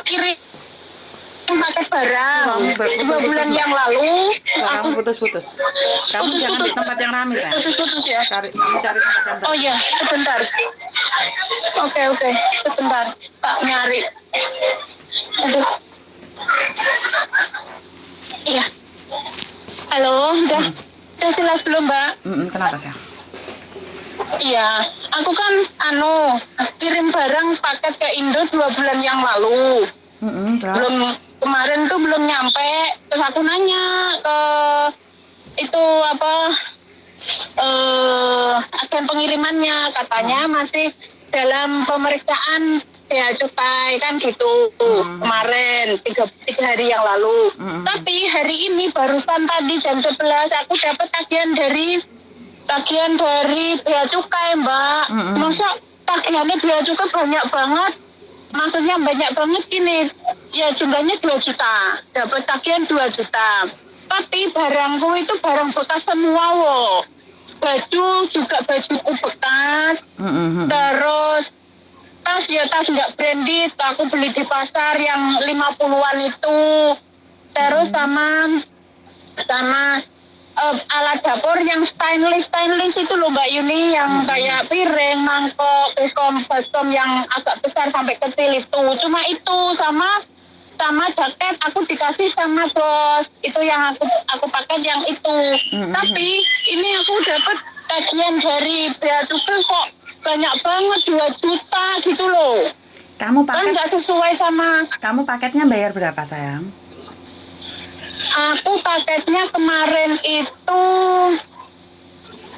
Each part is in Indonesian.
kirim paket barang Suaramu 2 bulan putus-putus, Mbak. yang lalu. Suaramu Aku putus-putus. Kamu jangan di tempat yang ramai, sayang. putus ya. Kamu cari tempat yang Oh terang. ya, sebentar. Oke, sebentar. Tak nyari. Aduh. Iya. Halo, udah jelas belum, Mbak? Kenapa, sayang? Iya, aku kan kirim barang paket ke Indo 2 bulan yang lalu. Terus? Belum kemarin tuh belum nyampe. Terus aku nanya ke itu apa agen pengirimannya, katanya masih dalam pemeriksaan bea cukai kan gitu. Kemarin tiga hari yang lalu. Tapi hari ini barusan tadi jam 11 aku dapat tagihan dari bea cukai, Mbak. Masa tagihannya bea cukai banyak banget? Maksudnya banyak banget ini. Ya jumlahnya 2 juta. Dapat tagihan 2 juta. Tapi barangku itu barang bekas semua, wo. Baju juga bajuku bekas. Terus tas nggak branded. Aku beli di pasar yang 50-an itu. Terus sama alat dapur yang stainless itu loh, Mbak Yuni, yang kayak piring, mangkok, baskom yang agak besar sampai kecil itu. Cuma itu sama jaket aku dikasih sama bos. Itu yang aku pakai yang itu. Tapi ini aku dapat tagihan dari bea cukai kok banyak banget 2 juta gitu loh. Kamu Kan nggak sesuai sama. Kamu paketnya bayar berapa, sayang? Aku paketnya kemarin itu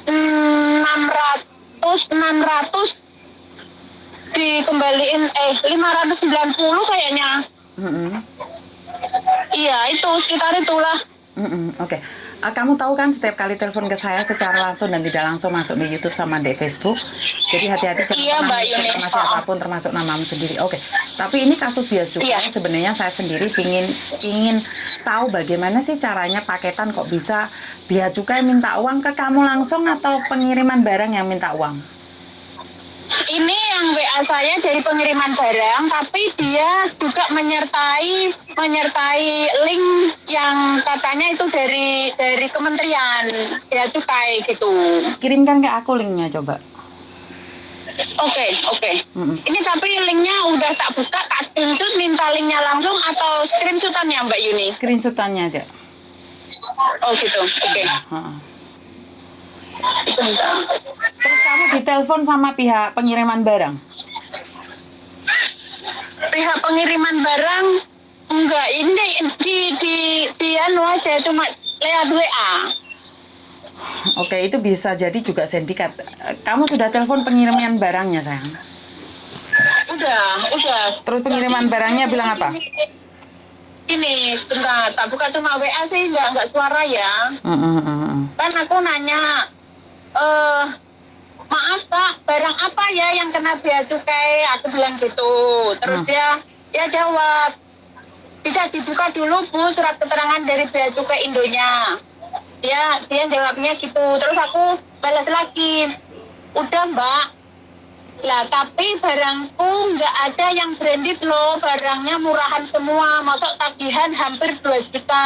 600 dikembaliin 590 kayaknya. Iya, itu sekitar itulah. Oke. Kamu tahu kan setiap kali telepon ke saya secara langsung dan tidak langsung masuk di YouTube sama di Facebook. Jadi hati-hati jangan pernah informasi apapun termasuk namamu sendiri. Oke. Tapi ini kasus bea cukai. Sebenarnya saya sendiri pingin tahu bagaimana sih caranya paketan kok bisa bea cukai minta uang ke kamu langsung atau pengiriman barang yang minta uang? Ini yang WA saya dari pengiriman barang, tapi dia juga menyertai link yang katanya itu dari kementerian bea cukai gitu. Kirimkan ke aku linknya coba. Oke. Ini tapi linknya udah tak buka, tak screenshot, minta linknya langsung atau screenshotannya, Mbak Yuni? Screenshotannya aja. Oh gitu, oke. Terus kamu ditelepon sama pihak pengiriman barang? Pihak pengiriman barang enggak, ini di anu aja, cuma lewat WA. Oke, itu bisa jadi juga sindikat. Kamu sudah telepon pengiriman barangnya, sayang? Udah. Terus pengiriman barangnya bilang apa? Ini sebentar, tak buka cuma WA sih, enggak suara ya. Kan aku nanya, maaf Kak, barang apa ya yang kena bea cukai? Aku bilang gitu. Terus dia jawab, bisa dibuka dulu Bu surat keterangan dari bea cukai Indonya. Dia jawabnya gitu. Terus aku balas lagi, udah Mbak. Lah tapi barangku nggak ada yang branded loh, barangnya murahan semua. Masuk tagihan hampir 2 juta.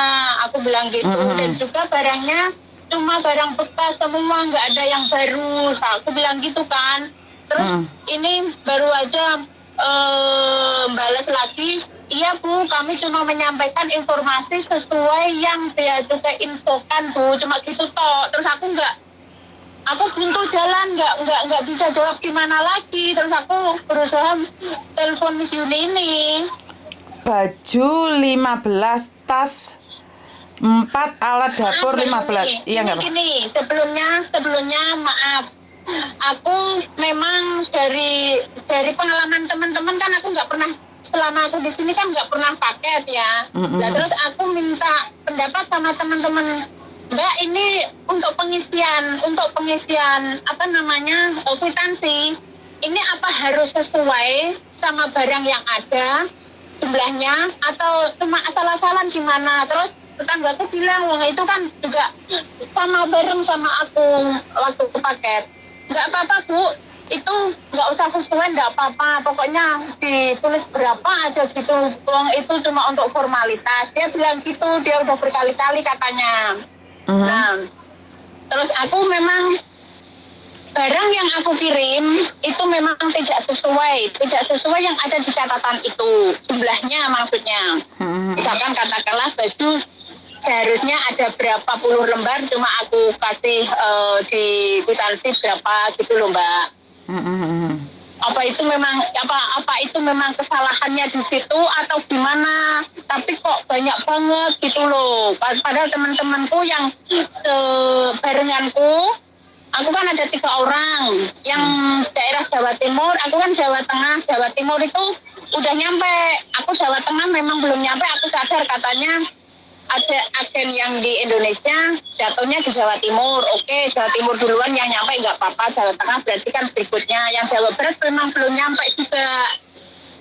Aku bilang gitu. Dan juga barangnya cuma barang bekas semua, nggak ada yang baru. Aku bilang gitu kan. Terus ini baru aja balas lagi, iya Bu, kami cuma menyampaikan informasi sesuai yang bea cukai infokan Bu, cuma gitu toh. Terus aku buntu jalan, nggak bisa jawab gimana lagi. Terus aku berusaha telepon Miss Yuni ini. Baju 15, tas 4, alat dapur 15. Iya nggak? Gini, sebelumnya maaf. Aku memang dari pengalaman teman-teman kan aku nggak pernah, selama aku di sini kan nggak pernah paket ya. Nah, terus aku minta pendapat sama teman-teman, Mbak, ini untuk pengisian kwitansi, ini apa harus sesuai sama barang yang ada jumlahnya atau cuma asal-asalan gimana? Terus tetanggaku bilang, wah itu kan juga sama bareng sama aku waktu ke paket. Nggak apa-apa Bu, itu nggak usah sesuai, nggak apa-apa, pokoknya ditulis berapa aja gitu, uang itu cuma untuk formalitas. Dia bilang gitu, dia udah berkali-kali katanya. Nah, terus aku memang barang yang aku kirim itu memang tidak sesuai yang ada di catatan itu, jumlahnya maksudnya. Misalkan katakanlah baju seharusnya ada berapa puluh lembar, cuma aku kasih di kwitansi berapa gitu loh Mbak. Apa itu memang kesalahannya di situ atau gimana? Tapi kok banyak banget gitu loh. Padahal teman-temanku yang sebarenganku, aku kan ada 3 orang. Yang daerah Jawa Timur, aku kan Jawa Tengah. Jawa Timur itu udah nyampe. Aku Jawa Tengah memang belum nyampe. Aku sadar katanya ada agen yang di Indonesia jatuhnya di Jawa Timur. Oke, Jawa Timur duluan yang nyampe nggak apa-apa. Jawa Tengah berarti kan berikutnya. Yang Jawa Barat memang belum nyampe juga.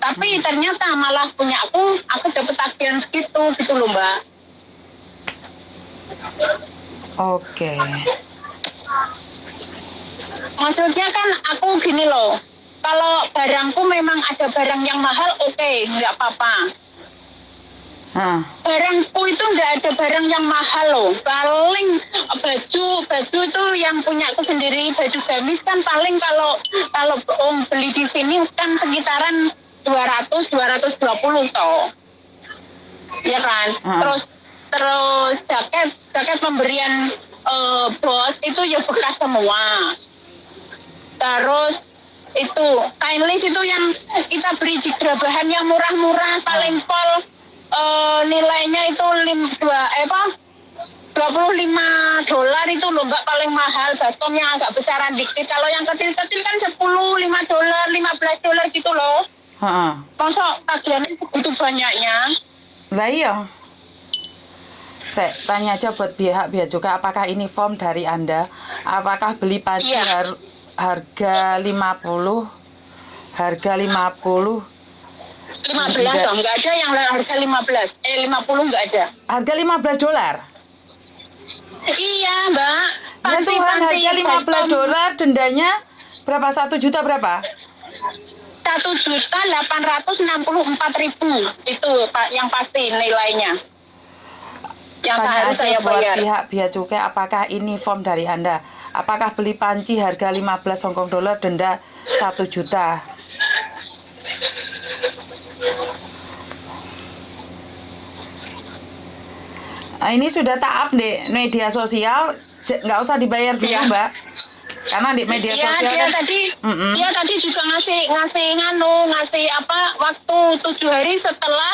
Tapi ternyata malah punya aku dapat tagihan segitu gitu loh Mbak. Oke. Maksudnya kan aku gini loh. Kalau barangku memang ada barang yang mahal, oke, nggak apa-apa. Barangku itu nggak ada barang yang mahal loh. Paling baju itu yang punya aku sendiri, baju gamis kan paling kalau beli di sini kan sekitaran 220 toh. Ya kan? Terus jaket pemberian bos itu ya bekas semua. Terus itu stainless itu yang kita beli di gerabahan yang murah-murah, paling pol nilainya itu $25 itu loh Mbak, paling mahal. Baskom yang agak besaran dikit, kalau yang kecil-kecil kan $10, $5, $15 gitu loh. Masa tagihannya begitu banyaknya? Lah iya. Saya tanya aja buat pihak bea cukai, apakah ini form dari Anda? Apakah beli panci harga 50? Harga 50? 15 dong, nggak ada yang harga 50 nggak ada. Harga $15? Iya Mbak. Ya Tuhan, harga $15, dendanya berapa? 1 juta berapa? 1.864.000 itu Pak, yang pasti nilainya. Yang seharusnya saya buat bayar. pihak bea cukai, apakah ini form dari Anda? Apakah beli panci harga 15 Hong Kong dolar denda 1 juta? Ini sudah tak update media sosial, nggak usah dibayar dulu Mbak. Karena di media sosial dia tadi juga ngasih waktu 7 hari setelah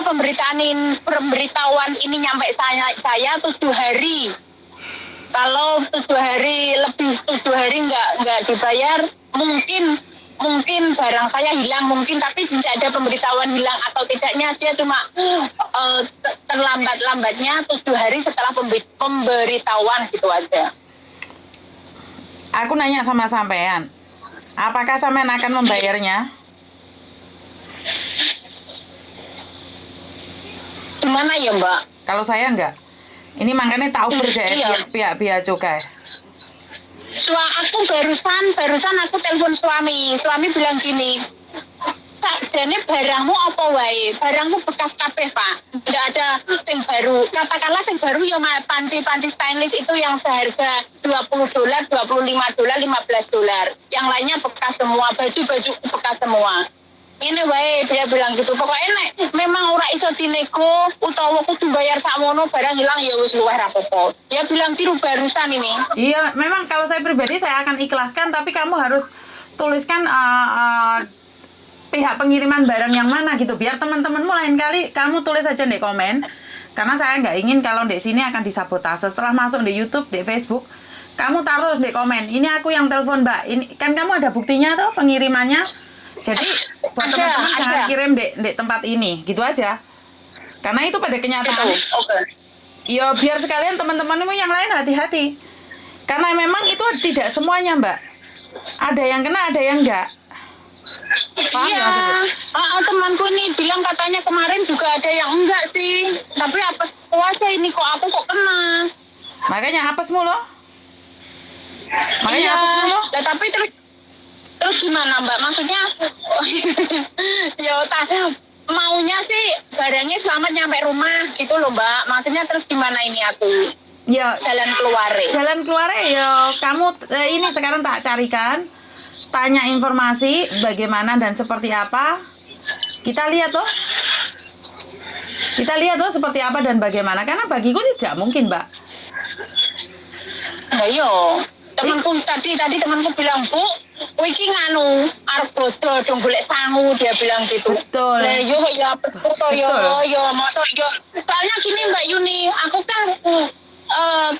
pemberitahuan ini nyampe saya 7 hari. Kalau 7 hari lebih 7 hari nggak dibayar, mungkin barang saya hilang, tapi tidak ada pemberitahuan hilang atau tidaknya, dia cuma terlambatnya 7 hari setelah pemberitahuan gitu aja. Aku nanya sama sampean, apakah sampean akan membayarnya? Gimana ya Mbak? Kalau saya enggak. Ini makanya tak uber dari pihak bea cukai. Aku barusan aku telepon suami bilang gini, sakjane barangmu apa wae? Barangmu bekas kabeh Pak, tidak ada sing baru. Katakanlah sing baru ya panci stainless itu yang seharga $20, $25, $15. Yang lainnya bekas semua, baju bekas semua. Ini wae, dia bilang gitu. Pokoknya nek memang ora iso dinego utawa kudu bayar sakmono, barang hilang ya wis luwih rapopo. Dia bilang tiru barusan ini. Iya, memang kalau saya pribadi saya akan ikhlaskan, tapi kamu harus tuliskan pihak pengiriman barang yang mana gitu, biar teman-temanmu lain kali kamu tulis aja di komen. Karena saya nggak ingin kalau di sini akan disabotase. Setelah masuk di YouTube, di Facebook, kamu taruh di komen, ini aku yang telepon Mbak. Ini kan kamu ada buktinya tuh pengirimannya. Jadi buat teman-teman jangan kirim di tempat ini, gitu aja. Karena itu pada kenyataan. Ya biar sekalian teman-temanmu yang lain hati-hati. Karena memang itu tidak semuanya Mbak. Ada yang kena, ada yang enggak. Iya, temanku nih bilang katanya kemarin juga ada yang enggak sih. Tapi apes puasa ini kok kena. Makanya apesmu loh. Makanya apesmu loh. Ya, tapi Terus gimana Mbak? Maksudnya ya maunya sih barangnya selamat nyampe rumah gitu loh Mbak. Maksudnya terus gimana ini aku? Ya, Jalan keluar. jalan keluar ya kamu ini sekarang tak carikan, tanya informasi bagaimana dan seperti apa. Kita lihat seperti apa dan bagaimana, karena bagiku tidak mungkin Mbak. Nah yo, temanku tadi temanku bilang, Bu, iki nganu arep bodo dong golek sangu, dia bilang gitu. Betul. Lah yo ya betul yo mosok yo. Soalnya gini Mbak Yuni, aku kan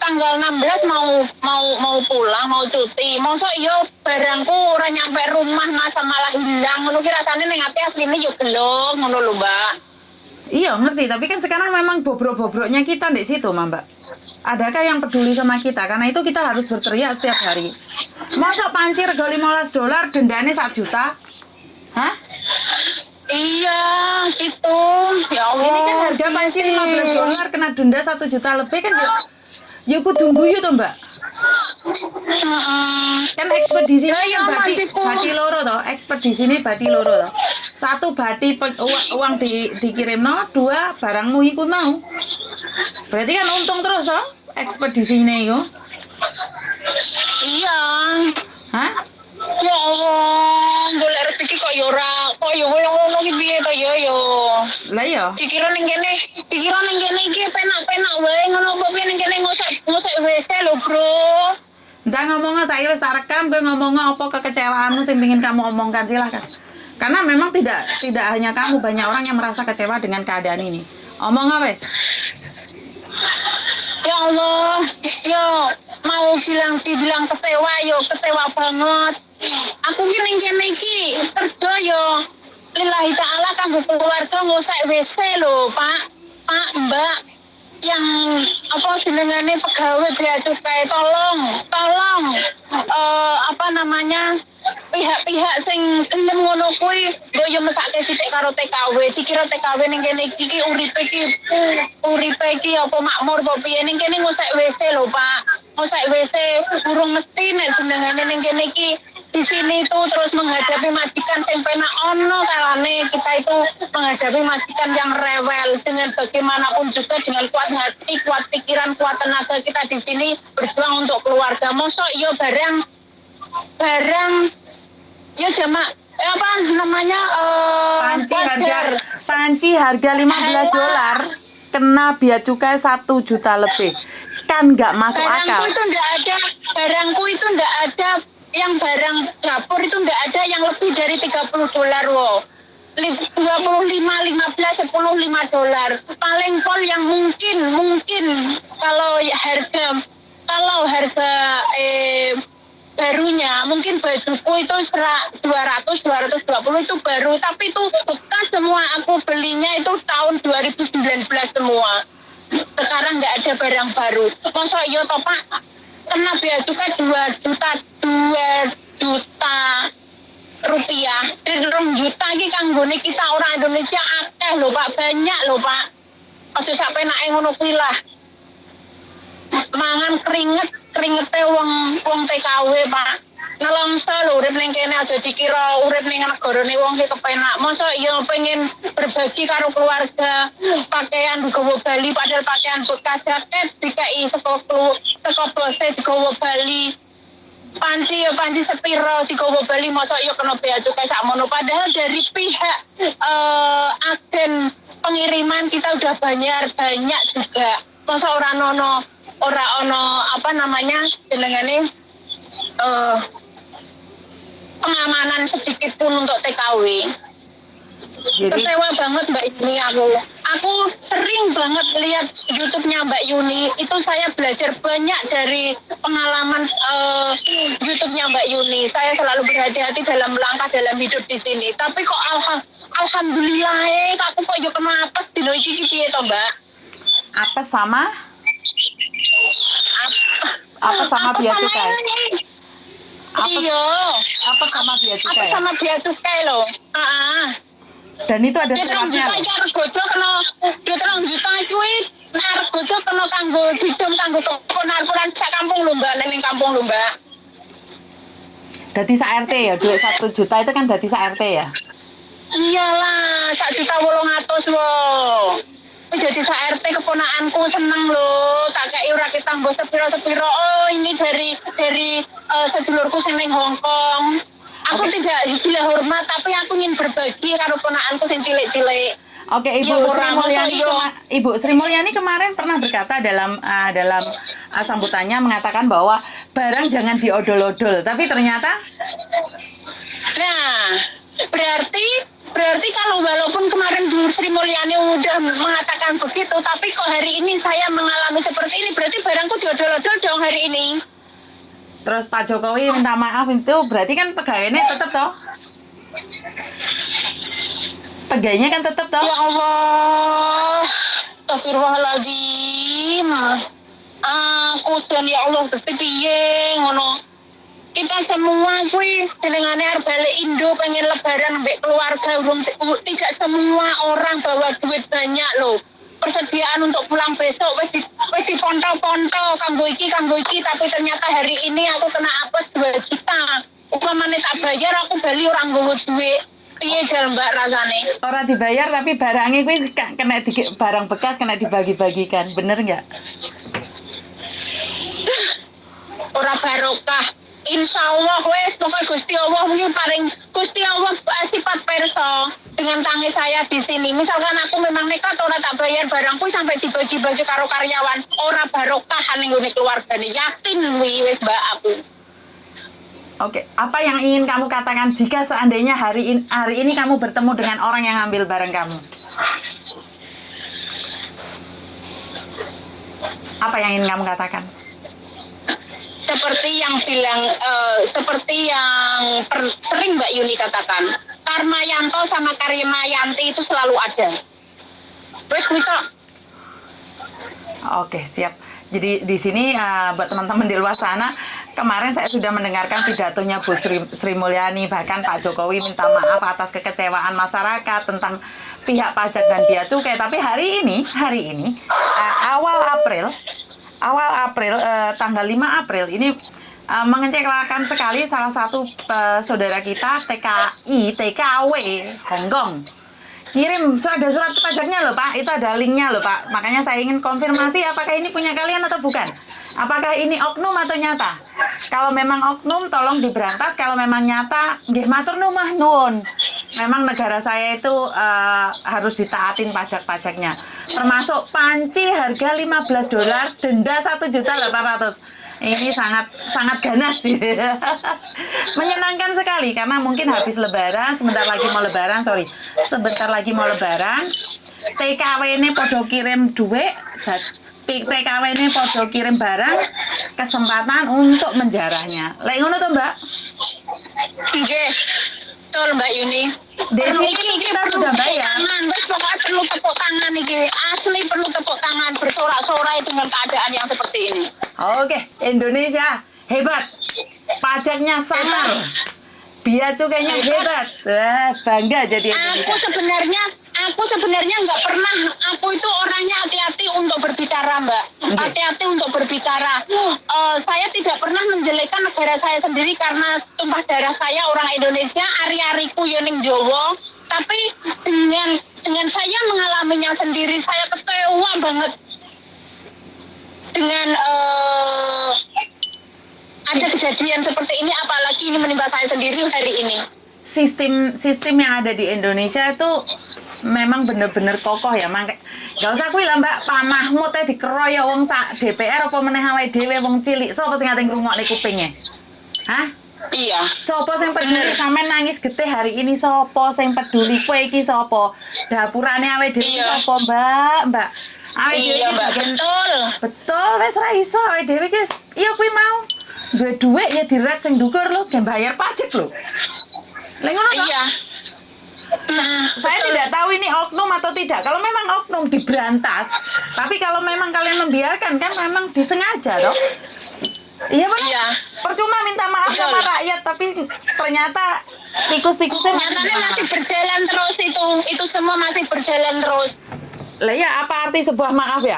tanggal 16 mau pulang, mau cuti. Mosok yo barangku ora nyampe rumah masa malah hilang. Ngono ki rasane ning ati asline yo gelo ngono lho, Mbak. Iya ngerti, tapi kan sekarang memang bobrok-bobroknya kita di situ Mbak. Adakah yang peduli sama kita? Karena itu kita harus berteriak setiap hari. Masa panci rego $15, dendanya 1 juta? Hah? Iya, gitu. Ya Allah. Ini kan harga panci $15 kena denda 1 juta lebih kan ya kudu guyu toh Mbak. Kan ekspedisi ini kan bati loro toh, ekspedisi ini bati loro toh. 1 bati uang dikirim no, 2 barangmu iku mau. Berarti kan untung terus toh ekspedisi ini yo. Iya. Hah? Ya Allah, golek rezeki kok yo ora, kok yo ngono ki piye to yo. Lah yo. Dikira ning kene iki penak-penak wae ngono kok ning kene ngosek WC lho, Bro. Entah ngomongnya saya wis tak rekam, gue ngomongnya apa kekecewaanmu yang ingin kamu omongkan, silahkan. Karena memang tidak hanya kamu, banyak orang yang merasa kecewa dengan keadaan ini. Omong wes. Ya Allah, yo mau dibilang kecewa banget. Aku ki ning kene iki kerja yo lillahi taala kanggo keluarga ngosek WC lho, Pak, Mbak. Yang apa jenengane pegawai bea cukai tolong pihak-pihak sing gelem ngono kuwi mbok yo mesake sithik karo TKW. Dikira TKW ning kene iki uripe iki apa makmur apa piye, ning kene ngosek WC lho Pak. Ngosek WC urung mesti nek jenengane ning kene iki di sini itu terus menghadapi majikan sing penak ono kalane kita itu menghadapi majikan yang rewel dengan bagaimanapun juga dengan kuat hati, kuat pikiran, kuat tenaga kita di sini berjuang untuk keluarga. Mosok yo barang ya jamak apa namanya panci harga $15 kena bea cukai 1 juta lebih, kan nggak masuk akal. Barangku itu nggak ada yang barang dapur itu nggak ada yang lebih dari $30 wo. 25, 15, 10, $5. Paling pol yang mungkin kalau harga barunya mungkin bajuku itu 220 itu baru, tapi itu bekas semua, aku belinya itu tahun 2019 semua. Sekarang nggak ada barang baru. Masa iya toh Pak, kena bea cukai 2 juta rupiah. 2 juta ini kanggone kita orang Indonesia akeh lho Pak, banyak lho Pak. Aja sak penake ngono kuwi lah. Mangan kringete wong TKW Pak. Nelongso lho urip ning kene aja dikira urip ning negarane wong ki kepenak. Mosok ya pengen berbagi karo keluarga, pakaian digawa Bali padahal pakaian bekas, jaket dikai saka bose digawa Bali. Panci sepiro digawa Bali, mosok ya kena bea cukai sakmono, padahal dari pihak agen pengiriman kita udah banyak juga. Mosok ora ono apa namanya jenengane pengamanan sedikit pun untuk TKW. Jadi, kecewa banget Mbak Yuni aku sering banget lihat YouTube-nya Mbak Yuni, itu saya belajar banyak dari pengalaman YouTube-nya Mbak Yuni. Saya selalu berhati-hati dalam melangkah dalam hidup di sini. Tapi kok alhamdulillah aku kok yo kena apes dino iki piye to Mbak? Apes sama bea cukai? Iya. Apa sama bea cukai? Apa sama bea cukai loh. Dan itu ada suratnya. Dia 3 juta kuwi nek bojo kena kanggo hidung kanggo narkoran sak kampung lho Mbak, ning kampung lho Mbak. Dadi sak RT ya, duit 1 juta itu kan dadi sak RT ya? Iyalah, 1.800.000 wo. Jadi sak RT keponakanku seneng loh, tak kayak ora ketambah sepiro-sepiro. Oh ini dari sedulurku sing ning Hong Kong. Aku tidak bila hormat, tapi aku ingin berbagi karo ponakanku sing cilik-cilik. Oke, Ibu Sri Mulyani kemarin pernah berkata dalam sambutannya mengatakan bahwa barang jangan diodol-odol, tapi ternyata Nah, berarti kalau walaupun kemarin Bu Sri Mulyani udah mengatakan begitu, tapi kok hari ini saya mengalami seperti ini, berarti barangku diodol-odol dong hari ini. terus Pak Jokowi minta maaf, itu berarti kan pegawainya tetap toh? Pegawainya kan tetap toh? Ya Allah, astagfirullahaladzim. Aku dan ya Allah pasti piye ngono. Kita semua kuwi jenengane arep balik Indo pengen lebaran mbek keluarga tidak semua orang bawa duit banyak loh. Persediaan untuk pulang besok wis diponto-ponto kanggo iki tapi ternyata hari ini aku kena apes 2 juta. Upamane tak bayar aku bali ora nggowo duit. Piye jar Mbak rasane? Ora dibayar tapi barangnya kuwi kena barang bekas kena dibagi-bagikan. Bener nggak? Ora barokah. Insya Allah wes pokoknya Gusti Allah mungkin paling Gusti Allah sifat perso dengan tangis saya di sini. Misalkan aku memang nekat ora tak bayar barangku sampai dibagi-bagi karo karyawan, ora barokah ning ngene keluargane. Yakin wis Mbak aku. Oke, apa yang ingin kamu katakan jika seandainya hari ini kamu bertemu dengan orang yang ngambil barang kamu? Apa yang ingin kamu katakan? Seperti yang sering Mbak Yuni katakan, Karma Yanto sama Karima Yanti itu selalu ada. Wes Wika. Oke, siap. Jadi di sini buat teman-teman di luar sana, kemarin saya sudah mendengarkan pidatonya Bu Sri Mulyani, bahkan Pak Jokowi minta maaf atas kekecewaan masyarakat tentang pihak pajak dan bea cukai. Tapi hari ini awal April tanggal 5 April ini mengecewakan sekali salah satu saudara kita TKW Hongkong ngirim surat pajaknya loh Pak, itu ada linknya loh Pak, makanya saya ingin konfirmasi apakah ini punya kalian atau bukan, apakah ini oknum atau nyata. Kalau memang oknum tolong diberantas, kalau memang nyata nggih matur nuwun. Memang negara saya itu harus ditaatin pajak-pajaknya, termasuk panci harga $15, denda 1.800.000. Ini sangat ganas sih. Menyenangkan sekali karena mungkin habis lebaran, sebentar lagi mau lebaran. TKW ini podo kirim duit, TKW ini podo kirim barang, kesempatan untuk menjarahnya. Lek ngono to, Mbak? Nggih. Betul Mbak Yuni. Desi ini kita sudah bayar. Pokoknya perlu tepuk tangan ini. Asli perlu tepuk tangan bersorak-sorai dengan keadaan yang seperti ini. Oke, Indonesia hebat. Pajaknya sangar. Bea cukainya hebat. Wah, bangga jadi Indonesia. Aku sebenarnya nggak pernah. Aku itu orangnya hati-hati untuk berbicara, Mbak. Hati-hati untuk berbicara. Saya tidak pernah menjelekkan negara saya sendiri karena tumpah darah saya orang Indonesia. Ari-ariku yoning Jawa. Tapi dengan saya mengalaminya sendiri, saya kecewa banget dengan ada kejadian seperti ini, apalagi ini menimpa saya sendiri hari ini. Sistem yang ada di Indonesia itu memang bener-bener kokoh ya, gak usah kuwi lah Mbak, Pak Mahmud dikeroyok wong sak DPR apa meneh awake dhewe wong cilik, sapa sing ate ngrungokne kupinge? Hah? Iya. Sapa sing peduli sampean nangis getih hari ini, sapa sing peduli kowe iki sapa? Dapurane awake dhewe sapa, Mbak? Awake dhewe Mbak, betul wis ra iso awake dhewe iki iya kuwi mau. Duit ya diret sing ndukur lho, gen bayar pajak lho. Lha ngono to? Iya. Saya tidak tahu ini oknum atau tidak. Kalau memang oknum diberantas, tapi kalau memang kalian membiarkan kan memang disengaja toh. Iya Pak. Iya. Percuma minta maaf sama rakyat tapi ternyata tikus-tikusnya masih berjalan terus itu semua masih berjalan terus. Lah ya apa arti sebuah maaf ya?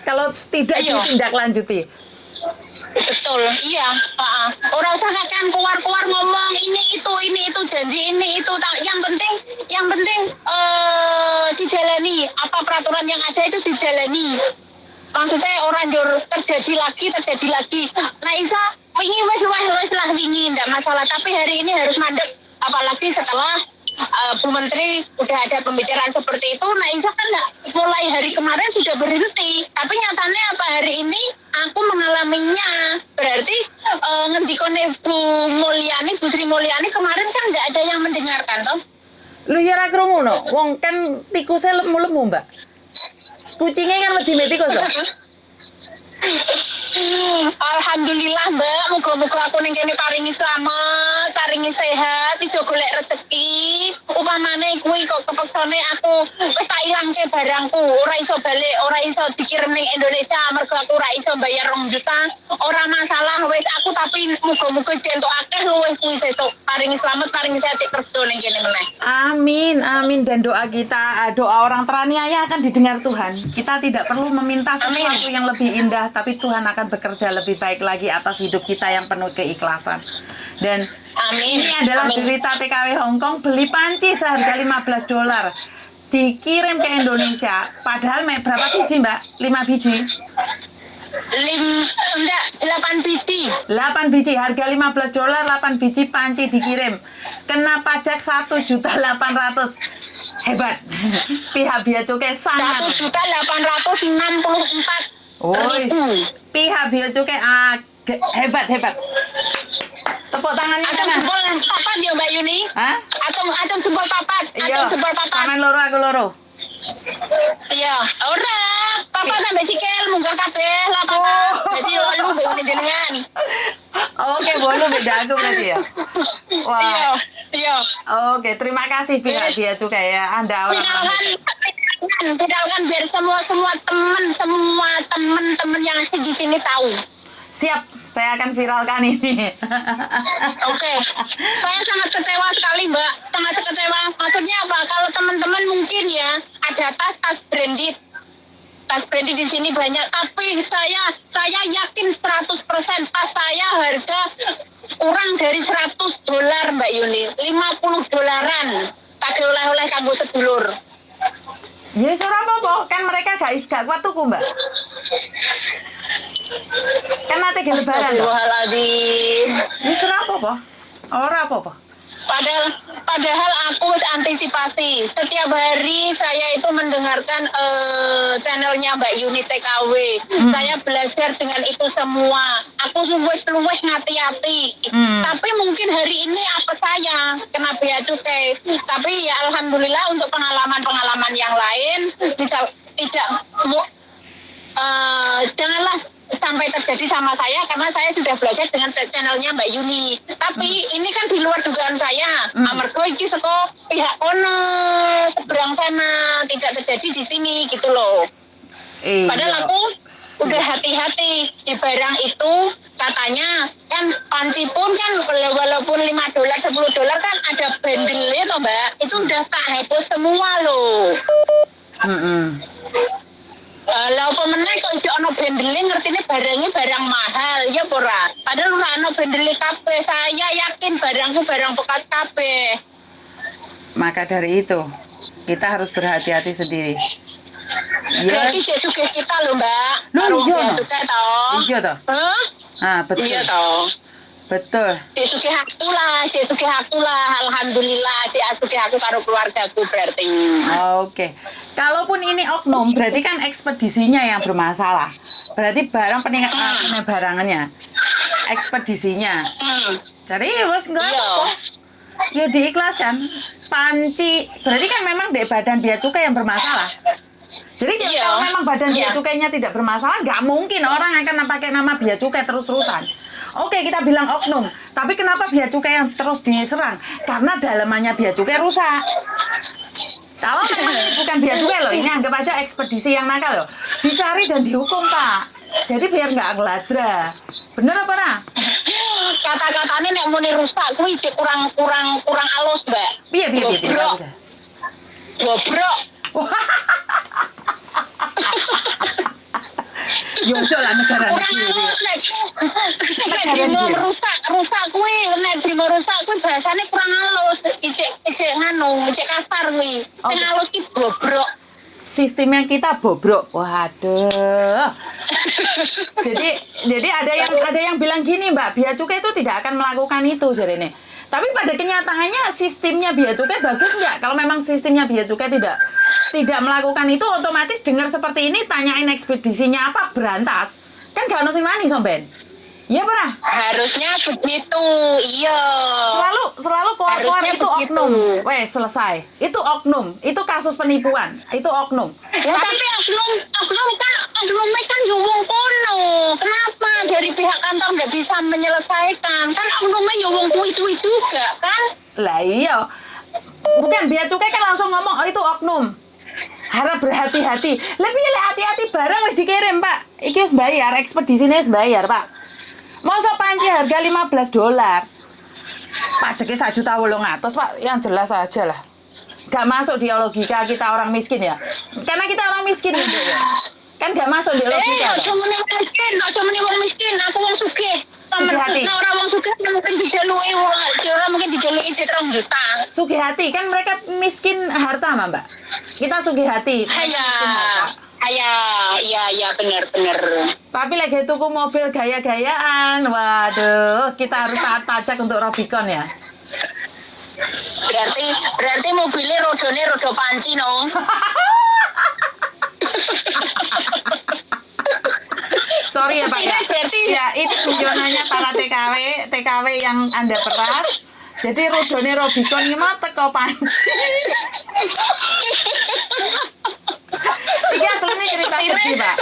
Kalau tidak ditindaklanjuti. Betul, iya. Orang usah kan keluar-keluar ngomong ini itu janji ini itu. Yang penting dijalani. Apa peraturan yang ada itu dijalani. Maksudnya orang jor terjadi lagi. Nah Isa, ini wes lah ini enggak masalah. Tapi hari ini harus mandek. Apalagi setelah Bu Menteri udah ada pembicaraan seperti itu. Nah Isa kan nggak mulai hari kemarin sudah berhenti. Tapi nyatanya apa hari ini aku mengalaminya. Berarti ngendikone Bu Sri Mulyani kemarin kan nggak ada yang mendengarkan toh. Lu ya ra krungu no, wong kan tikusnya lemu-lemu, Mbak. Kucingnya kan lebih tikus loh. Alhamdulillah Mbak, muga-muga aku ning kene paringi slamet, paringi sehat, iso golek rezeki. Upamane kuwi kok kepeksane aku tak ilangke barangku, ora iso balik, ora iso dikirim ning Indonesia mergo aku ora iso bayar 2 juta. Ora masalah wis aku tapi muga-muga jentuk akeh luwih kuwi sesuk. Paringi slamet, paringi sehat kerja ning kene meneh. Amin, amin. Dan doa kita, doa orang teraniaya akan didengar Tuhan. Kita tidak perlu meminta sesuatu yang lebih indah, tapi Tuhan akan bekerja lebih baik lagi atas hidup kita yang penuh keikhlasan. Dan ini adalah berita TKW Hongkong beli panci seharga $15 dikirim ke Indonesia. Padahal berapa biji Mbak? 5 biji? 8 biji. 8 biji, harga $15, 8 biji panci dikirim. Kena pajak 1.800.000. Hebat. Pihak Bea Cukai sangat. 1.864.000. Pihak Bea Cukai hebat. Tepuk tangannya Acung kan? jempol papat ya Mbak Yuni? Hah? Acung jempol papat. Iya. Sampean loro aku loro. Iya. Ora, papat sampai sikil munggah kabeh lah papat. Jadi lalu mbek jenengan. Oke, bolu beda aku berarti ya. Wah. Iya. Oke, terima kasih pihak Bea Cukai ya. Anda orang Viralkan biar semua teman-teman yang asli di sini tahu. Siap, saya akan viralkan ini. Oke. Saya sangat kecewa sekali, Mbak. Sangat kecewa. Maksudnya apa? Kalau teman-teman mungkin ya ada tas branded. Tas branded di sini banyak, tapi saya yakin 100% tas saya harga kurang dari $100, Mbak Yuni. $50 kagak oleh-oleh kanggo sedulur. Ya ora apa-apa, kan mereka gak kuat tuku, Mbak. Kan nanti lebaran. Astagfirullahaladzim. Ya ora apa-apa. Ora apa-apa. Padahal aku antisipasi. Setiap hari saya itu mendengarkan channelnya Mbak Yuni TKW. Saya belajar dengan itu semua. Aku luwes ngati-hati. Tapi mungkin hari ini apa saya kena bea cukai. Tapi ya alhamdulillah untuk pengalaman-pengalaman yang lain bisa tidak janganlah sampai terjadi sama saya karena saya sudah belajar dengan channelnya Mbak Yuni. Tapi ini kan di luar dugaan saya. Amarga iki saka pihak kono seberang sana tidak terjadi di sini gitu loh. Padahal aku udah hati-hati di barang itu. Katanya kan panci pun kan walaupun $5 $10 kan ada bandelnya toh Mbak. Itu udah tak hapus semua loh. Lah apa meneh kok iki ana bendele ngertine barangnya barang mahal ya ora. Padahal ora ana bendele kabeh. Saya yakin barangku barang bekas kabeh. Maka dari itu kita harus berhati-hati sendiri. Berarti sesugih kita loh Mbak. Loh iya toh. Iya toh. Betul. Iya toh. Betul. Sesugih aku lah. Alhamdulillah sesugih aku karo keluargaku berarti. Oke. Kalaupun ini oknum, berarti kan ekspedisinya yang bermasalah. Berarti barang barangannya, ekspedisinya. Jadi bos enggak apa-apa. Ya diikhlaskan. Panci, berarti kan memang di badan bea cukai yang bermasalah. Jadi kalau memang badan bea cukainya tidak bermasalah, nggak mungkin orang akan pakai nama bea cukai terus-terusan. Oke, kita bilang oknum, tapi kenapa bea cukai yang terus diserang? Karena dalamannya bea cukai rusak. Kalau memang bukan bea cukai loh, ini anggap aja ekspedisi yang nakal loh. Dicari dan dihukum, Pak. Jadi biar nggak ngeladra. Bener apa nah? Kata-katanya nek muni rusak kuwi kurang halus, Mbak. Piye. Yo ojo lah negara Kurang negeri. halus nek drimo rusak kuwi nek drimo rusak kuwi bahasane kurang halus. Ijek nganu, ijek kasar kuwi. Sing halus ki bobrok. Sistemnya kita bobrok. Waduh. jadi ada yang bilang gini, Mbak, Bea Cukai itu tidak akan melakukan itu jarene. Tapi pada kenyataannya sistemnya Bea Cukai bagus nggak? Kalau memang sistemnya Bea Cukai tidak melakukan itu, otomatis dengar seperti ini tanyain ekspedisinya apa berantas. Kan gak ono sing wani, Somben. Iya pernah? Harusnya begitu, iya. Selalu keluar Harusnya itu begitu. oknum. Weh, selesai. Itu oknum. Itu kasus penipuan. Itu oknum. Ya tapi oknumnya kan wong kono. Kenapa dari pihak kantor nggak bisa menyelesaikan? Kan oknumnya wong kuwi-kuwi juga, kan? Lah iya. Bukan Bea Cukai kan langsung ngomong, oh itu oknum. Harap berhati-hati. Lebih hati-hati barang wis dikirim, Pak. Iki wis bayar, ekspedisinya wis bayar, Pak. Masa panci harga $15. Pajaknya 1.800.000, Pak. Yang jelas aja lah. Gak masuk di logika kita orang miskin ya. Karena kita orang miskin gitu ya. Kan gak masuk di logika. Ojo muni wong miskin, aku wong sugih. Sugihati. Nah, orang wong sugih mungkin dijaluki ora mungkin dijaluki duit 2 juta. Sugihati kan mereka miskin harta, Mbak. Kita sugihati. Iya, bener. Tapi lagi tuku mobil gaya-gayaan, waduh, kita harus taat pajak untuk Robicon ya. Berarti mobilnya roda panci no. Sorry ya Pak ya. Ya itu tujuannya para TKW yang Anda peras. Jadi rodone Robicon ini mah teko panci. Iki aslinya cerita sedih, Pak.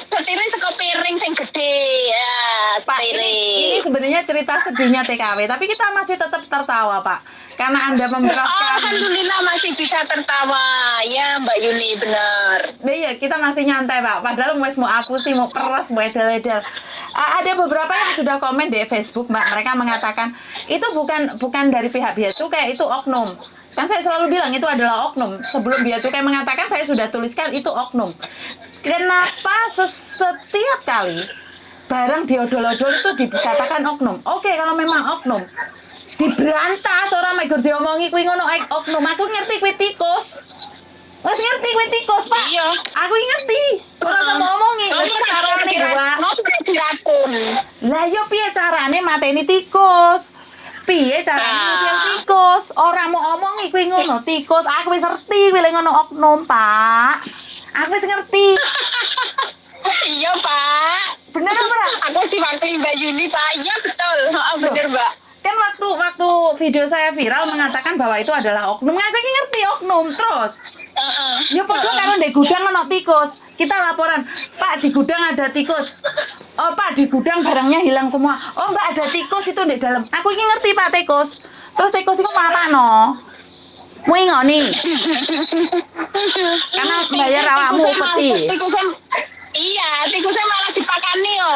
Setirnya saka piring sing gede. Ya, Pak, ini sebenarnya cerita sedihnya TKW, tapi kita masih tetap tertawa, Pak. Karena Anda memberaskan. Alhamdulillah masih bisa tertawa. Ya, Mbak Yuni, benar. Nah, iya, kita masih nyantai, Pak. Padahal mau aku sih, mau peras, mau edel-edel. Ada beberapa yang sudah komen di Facebook, Mbak. Mereka mengatakan, itu bukan dari pihak Bea Cukai, itu oknum. Kan saya selalu bilang itu adalah oknum. Sebelum Bea Cukai mengatakan, saya sudah tuliskan itu oknum. Kenapa setiap kali barang diodol-odol itu dikatakan oknum? Oke, kalau memang oknum, diberantas orang mek gur diomongi kuwi ngono oknum. Aku ngerti kuwi tikus. Wes ngerti kuwi tikus, Pak. Iya. Aku ngerti. Ora usah ngomongi. Iki carane gua. Lah yo piye carane mateni tikus? Piye carane ngusil tikus? Ora mau omongi kuwi ngono tikus. Aku wis ngerti kuwi lek ngono oknum, Pak. Aku wis ngerti. Iya, Pak. Bener apa? Aku diwakili Mbak Yuni, Pak. Iya, betul. Bener, Mbak. Kan waktu video saya viral mengatakan bahwa itu adalah oknum. Aku iki ngerti oknum terus. Ya padha karo ndek gudang ono tikus. Kita laporan, Pak di gudang ada tikus. Oh Pak di gudang barangnya hilang semua. Oh Mbak ada tikus itu di dalam. Aku iki ngerti Pak tikus. Terus tikus itu mau apa no? Mau ngoni. Karena bayar awakmu upeti. Iya, tikusnya malah dipakani yo.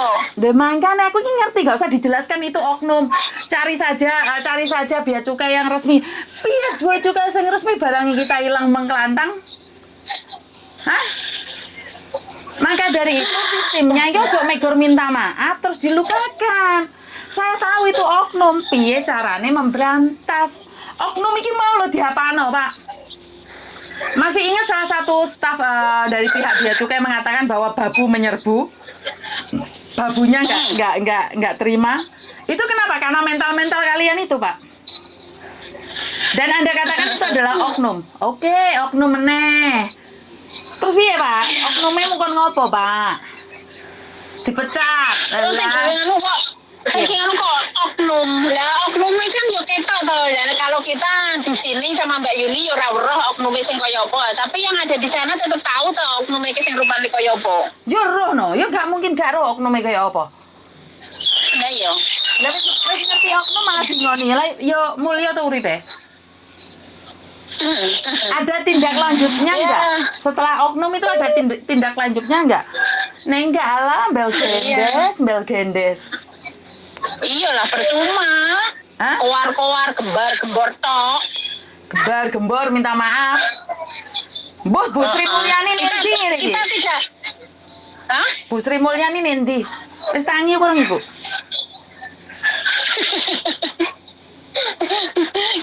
Makanya aku ini ngerti, gak usah dijelaskan itu oknum. Cari saja Bea Cukai yang resmi. Biar Bea Cukai yang resmi barangnya kita hilang mengkelantang. Hah? Maka dari itu sistemnya itu ojo megor minta maaf terus dilupakan. Saya tahu itu oknum, piye carane memberantas. Oknum iki mau lo diapano, Pak? Masih ingat salah satu staf dari pihak Bea Cukai mengatakan bahwa babu menyerbu, babunya nggak terima. Itu kenapa? Karena mental kalian itu, Pak. Dan Anda katakan itu adalah oknum. Oke, oknum meneh. Terus piye, Pak? Oknumnya mukon ngopo, Pak? Dipecat. Saya kok oknum lah, oknum kan yo ketok toh. Kalau kita di sini sama Mbak Yuni yo ora weruh oknum sing kaya apa, tapi yang ada di sana tetap tahu toh oknum iki sing rupane kaya apa. Yo roh no, yo gak mungkin gak roh oknum kaya apa. Nah yo. Lah wis ngerti oknum malah dingoni. Lah yo mulya to uripe. Ada tindak lanjutnya enggak? Setelah oknum itu ada tindak lanjutnya enggak? Neng enggak lah, bel gendes. Iyalah percuma. Kowar gembor tok. Gembor minta maaf. Bu Sri Mulyani nih iki. Hah? Bu Sri Mulyani nanti. Wis tangi kurang Ibu?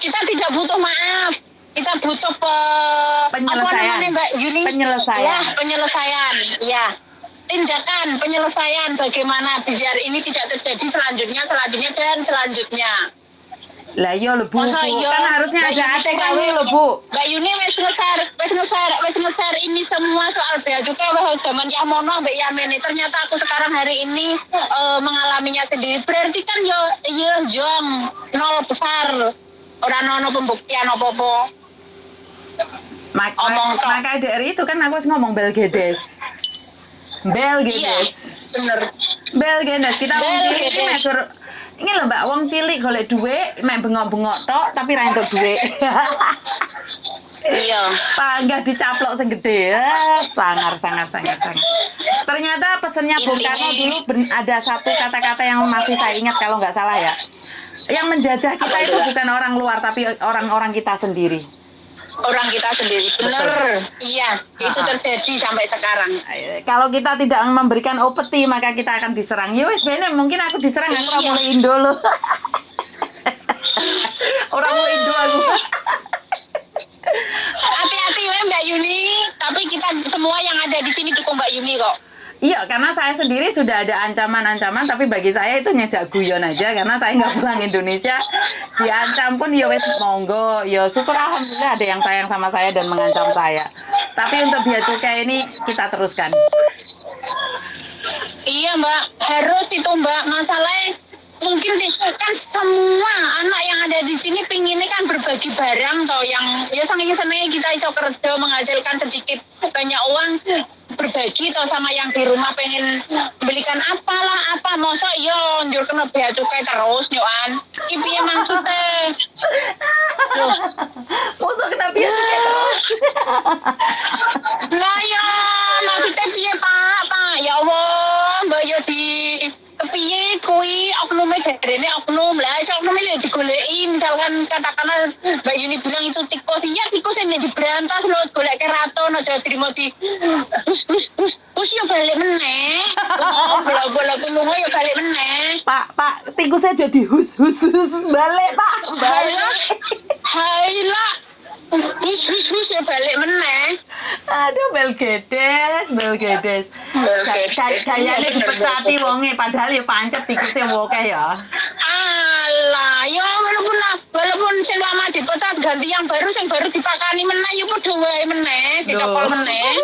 Kita tidak butuh maaf. Kita butuh Penyelesaian. Apa namanya Mbak Yuni? Penyelesaian. Ya, penyelesaian. Ya. Tindakan penyelesaian bagaimana biar ini tidak terjadi selanjutnya selanjutnya. Lah iya lho Bu, Masa iya? kan harusnya Mbak ada Yuni aturan gawe. lho Bu. Mbak Yuni wis ngeser ini semua soal bea cukai wis zaman Yamono Mbak Yamini. Ternyata aku sekarang hari ini mengalaminya sendiri. Berarti kan yo jong nol besar. Ora ono pembuktian apa-apa. Maka dari itu kan aku harus ngomong Belgedes. Iya, bener. Belgedes kita wong cilik iki mek ini lho Mbak, wong cilik golek dhuwit mek bengok-bengok tok tapi ra entuk dhuwit. Iya. Panggah dicaplok sing gede. Sangar. Ternyata pesennya Bung Karno dulu ada satu kata-kata yang masih saya ingat kalau nggak salah ya. Yang menjajah kita itu bukan orang luar tapi orang-orang kita sendiri. Orang kita sendiri, bener. Iya, itu terjadi sampai sekarang. Kalau kita tidak memberikan opeti maka kita akan diserang. Ya wis bener, mungkin aku diserang aku ora mulai Indo loh. Orang mulai Indo aku. Hati-hati ya Mbak Yuni, tapi kita semua yang ada di sini dukung Mbak Yuni kok. Iya, karena saya sendiri sudah ada ancaman-ancaman, tapi bagi saya itu nyejak guyon aja, karena saya nggak pulang Indonesia, diancam pun ya wes monggo, ya syukur alhamdulillah ada yang sayang sama saya dan mengancam saya. Tapi untuk bea cukai ini kita teruskan. Iya Mbak, harus itu Mbak, masalahnya mungkin kan semua anak yang ada di sini pinginnya kan berbagi barang toh yang ya seneng-senengnya kita iso kerja menghasilkan sedikit banyak uang berbagi toh sama yang di rumah pengen belikan apa masa iya njur kena bea cukai terus nyoan iki piye maksudnya loh Masa kena bea cukai terus? lah ya maksudnya piye Pak ya Allah mbak yo di kepiye kui oknumnya jarene oknum lah oknumnya digoleki misalkan katakanlah Mbak Yuni bilang itu tikus iya tikus yang diberantas lo golek keraton aja terima di Terus yo balik meneh. Bola-bola lunga yo balik meneh. Pak, tikusnya jadi hus balik, Pak. Balik. Haila. Hus yo balik meneh. Aduh, Belgedes. Kayaknya dipecati wonge padahal ya pancet tikusnya wokeh ya. Alah, yo walaupun sing lama dipecat ganti yang baru dipakani meneh yo padha wae meneh, dicopol meneh.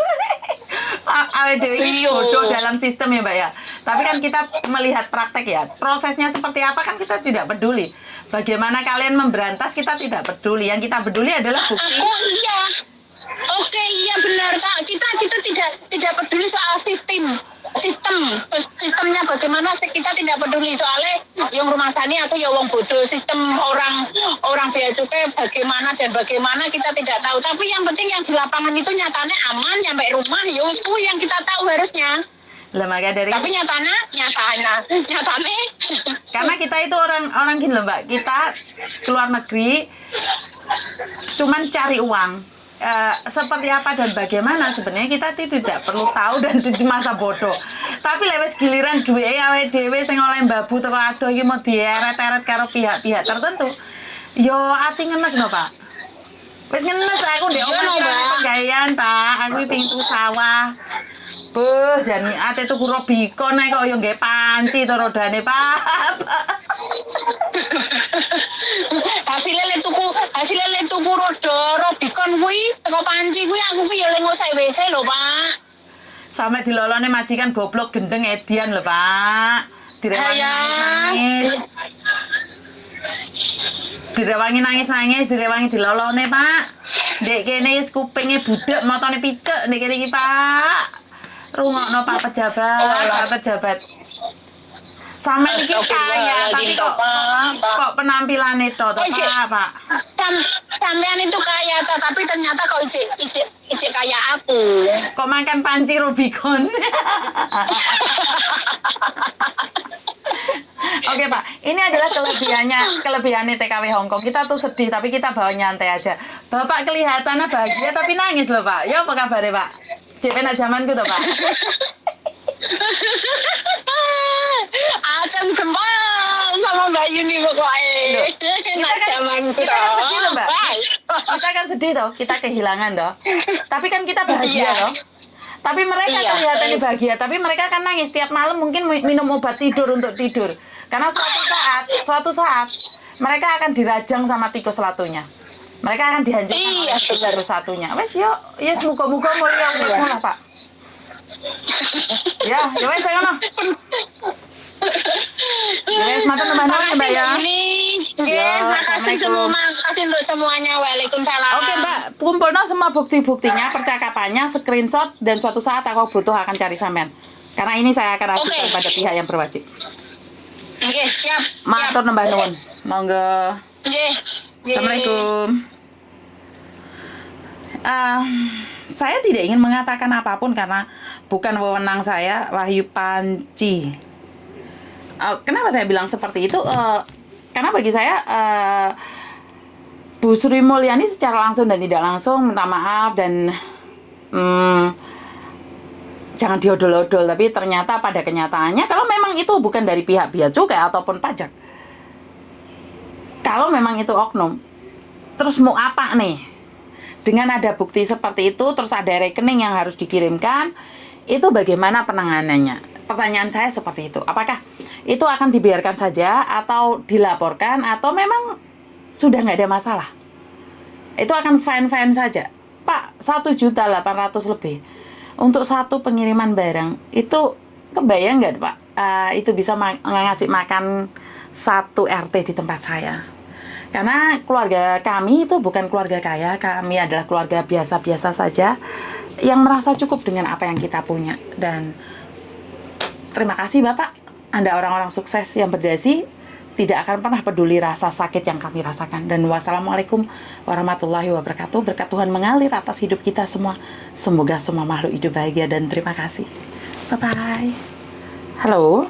Awet dewe ini bodoh dalam sistem ya Mbak ya. Tapi kan kita melihat praktek ya. Prosesnya seperti apa kan kita tidak peduli. Bagaimana kalian memberantas kita tidak peduli. Yang kita peduli adalah bukti. Oh iya. Oke iya benar Kak. Kita tidak peduli soal sistemnya bagaimana kita tidak peduli soalnya yang rumah sani atau ya wong bodoh sistem orang bea cukai bagaimana kita tidak tahu tapi yang penting yang di lapangan itu nyatanya aman sampai rumah ya itu yang kita tahu harusnya lah maka dari tapi nyatanya karena kita itu orang gini loh Mbak kita keluar negeri cuman cari uang seperti apa dan bagaimana sebenarnya kita tidak perlu tahu dan di masa bodoh. Tapi lewat giliran duwe awake dhewe sing oleh mbabu teko adoh iki mau dieret-eret karo pihak-pihak tertentu. Yo ati ngenes lho, Pak. Wis ngenes aku ndek omah penggawean, Pak. Aku iki pengin tuku sawah. Buh, jane ate tuku Robicon ae kok yo nggae panci to rodane, Pak. hasilnya le tuku roda Robicon kuwi teko panci kuwi aku ki yo le ngosek WC lho Pak sampe dilolone majikan goblok gendeng edian lho Pak direwangi nangis direwangi dilolone Pak ndek kene wis kupinge budek motone picek ndek kene iki Pak rungokno Pak pejabat sama iki kaya tapi kok penampilannya tok Pak. Sampean itu kaya tapi ternyata kok isi kaya aku. Kok makan panci Rubicon. Oke Pak, ini adalah kelebihannya TKW Hongkong. Kita tuh sedih tapi kita bawa nyantai aja. Bapak kelihatannya bahagia tapi nangis loh Pak. Ya apa kabarnya Pak? Cek penak zamanku tuh Pak. Acem sembal sama Mbak Yuni pokoknya. Enak zaman kita kan sedih loh, Mbak. Kita kan sedih toh, kita kehilangan toh. Tapi kan kita bahagia toh. Tapi mereka kelihatannya bahagia, tapi mereka kan nangis tiap malam, mungkin minum obat tidur untuk tidur. Karena suatu saat mereka akan dirajang sama tikus latunya. Mereka akan dihancurkan oleh tikus satunya. Wes yo, yes muga-muga mulia umurmu lah, Pak. Ya wes saya ngono. Ya wes matur nuwun Mbak ya. Makasih semua, makasih untuk semuanya. Waalaikumsalam. Oke Mbak, kumpulno semua bukti-buktinya, percakapannya, screenshot, dan suatu saat aku butuh akan cari sampean. Karena ini saya akan ajukan pada pihak yang berwajib. Oke, siap. Matur nembah nuwun. Monggo. Nggih. Assalamualaikum. Saya tidak ingin mengatakan apapun karena bukan wewenang saya, Wahyu Panci. Kenapa saya bilang seperti itu? Karena bagi saya Bu Sri Mulyani secara langsung dan tidak langsung minta maaf dan jangan diodol-odol, tapi ternyata pada kenyataannya kalau memang itu bukan dari pihak bea cukai ataupun pajak, kalau memang itu oknum, terus mau apa nih? Dengan ada bukti seperti itu, terus ada rekening yang harus dikirimkan, itu bagaimana penanganannya? Pertanyaan saya seperti itu. Apakah itu akan dibiarkan saja atau dilaporkan atau memang sudah nggak ada masalah? Itu akan fine-fine saja. Pak, 1.800.000 lebih untuk satu pengiriman barang, itu kebayang nggak Pak? Itu bisa ngasih makan satu RT di tempat saya. Karena keluarga kami itu bukan keluarga kaya, kami adalah keluarga biasa-biasa saja yang merasa cukup dengan apa yang kita punya. Dan terima kasih Bapak, Anda orang-orang sukses yang berdasi, tidak akan pernah peduli rasa sakit yang kami rasakan. Dan wassalamualaikum warahmatullahi wabarakatuh. Berkat Tuhan mengalir atas hidup kita semua. Semoga semua makhluk hidup bahagia dan terima kasih. Bye-bye. Halo.